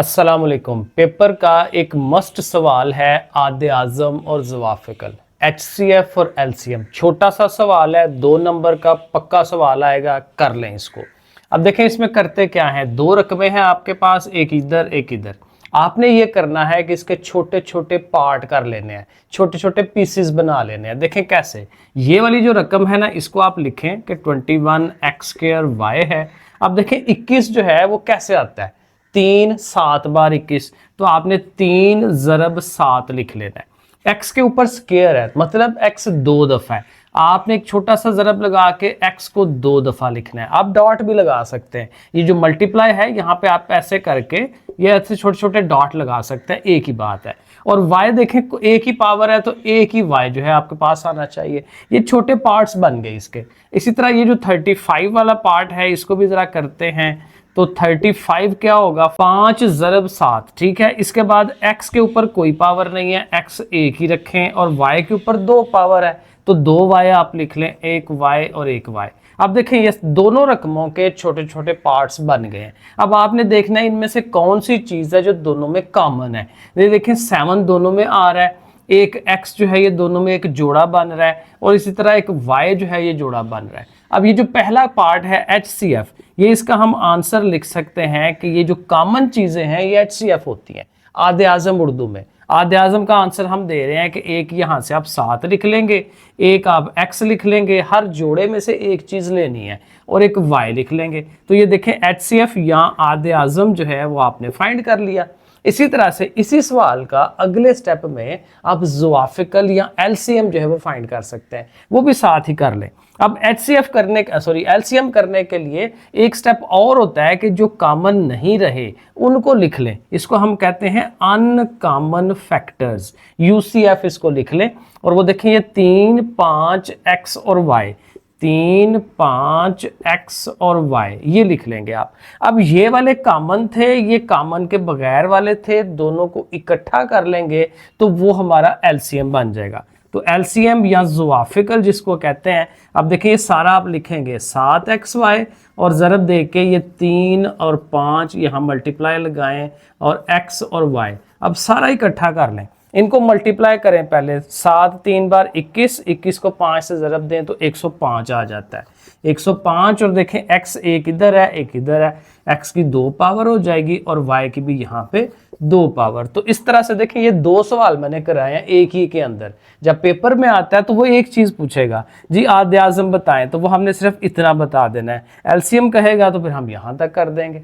अस्सलाम वालेकुम। पेपर का एक मस्ट सवाल है आद्य आज़म और ज़वाफ़िकल, HCF और LCM। छोटा सा सवाल है, 2 नंबर का पक्का सवाल आएगा, कर लें इसको। अब देखें इसमें करते क्या है, 2 रकमें हैं आपके पास, एक इधर एक इधर। आपने ये करना है कि इसके छोटे छोटे पार्ट कर लेने हैं, छोटे छोटे पीसेस बना लेने हैं। देखें कैसे, ये वाली जो रकम है ना, इसको आप लिखें कि 21x² है। अब देखें 21 जो है वो कैसे आता है, 3 7 बार 21, तो आपने 3 ज़रब 7 लिख लेना है। x के ऊपर स्क्वायर है, मतलब x 2 दफ़ा है। आपने एक छोटा सा ज़रब लगा के x को 2 दफ़ा लिखना है। आप डॉट भी लगा सकते हैं, ये जो मल्टीप्लाई है यहाँ पे आप ऐसे करके ये ऐसे छोटे छोटे डॉट लगा सकते हैं, एक ही बात है। और y देखें, एक ही पावर है तो एक ही y जो है आपके पास आना चाहिए। ये छोटे पार्ट्स बन गए इसके। इसी तरह ये जो 35 वाला पार्ट है इसको भी ज़रा करते हैं। तो 35 क्या होगा, 5 ज़रब 7, ठीक है। इसके बाद x के ऊपर कोई पावर नहीं है, x एक ही रखें, और y के ऊपर 2 पावर है तो 2y आप लिख लें, एक y और एक y। अब देखें ये दोनों रकमों के छोटे छोटे पार्ट्स बन गए हैं। अब आपने देखना है इनमें से कौन सी चीज़ है जो दोनों में कॉमन है। ये देखें 7 दोनों में आ रहा है, एक x जो है ये दोनों में एक जोड़ा बन रहा है, और इसी तरह एक y जो है ये जोड़ा बन रहा है। अब ये जो पहला पार्ट है HCF, ये इसका हम आंसर लिख सकते हैं कि ये जो कॉमन चीज़ें हैं ये HCF होती हैं आद्य आज़म उर्दू में। आद्य आज़म का आंसर हम दे रहे हैं कि एक यहाँ से आप 7 लिख लेंगे, एक आप x लिख लेंगे, हर जोड़े में से एक चीज़ लेनी है, और एक y लिख लेंगे। तो ये देखें HCF या आद्य आज़म जो है वो आपने फाइंड कर लिया। इसी तरह से इसी सवाल का अगले स्टेप में आप ज़वाफ़िकल या LCM जो है वो फाइंड कर सकते हैं, वो भी साथ ही कर लें। अब LCM करने के लिए एक स्टेप और होता है कि जो कॉमन नहीं रहे उनको लिख लें। इसको हम कहते हैं अनकॉमन फैक्टर्स, UCF इसको लिख लें। और वो देखें ये 3 5 x और y, 3 5 x और y, ये लिख लेंगे आप। अब ये वाले कॉमन थे, ये कॉमन के बगैर वाले थे, दोनों को इकट्ठा कर लेंगे तो वो हमारा LCM बन जाएगा। तो LCM या ज़वाफ़िकल जिसको कहते हैं। अब देखिए ये सारा आप लिखेंगे 7xy, और ज़रब दे के ये 3 और 5 यहाँ मल्टीप्लाई लगाएं, और x और y अब सारा इकट्ठा कर लें। इनको मल्टीप्लाई करें पहले, 7 3 बार 21, 21 को 5 से ज़रब दें तो 105 आ जाता है, 105। और देखें x एक इधर है एक इधर है, x की 2 पावर हो जाएगी और y की भी यहाँ पे 2 पावर। तो इस तरह से देखें ये 2 सवाल मैंने कराए हैं एक ही के अंदर। जब पेपर में आता है तो वो एक चीज़ पूछेगा, जी आद्य आज़म बताएं, तो वो हमने सिर्फ इतना बता देना है। LCM कहेगा तो फिर हम यहाँ तक कर देंगे।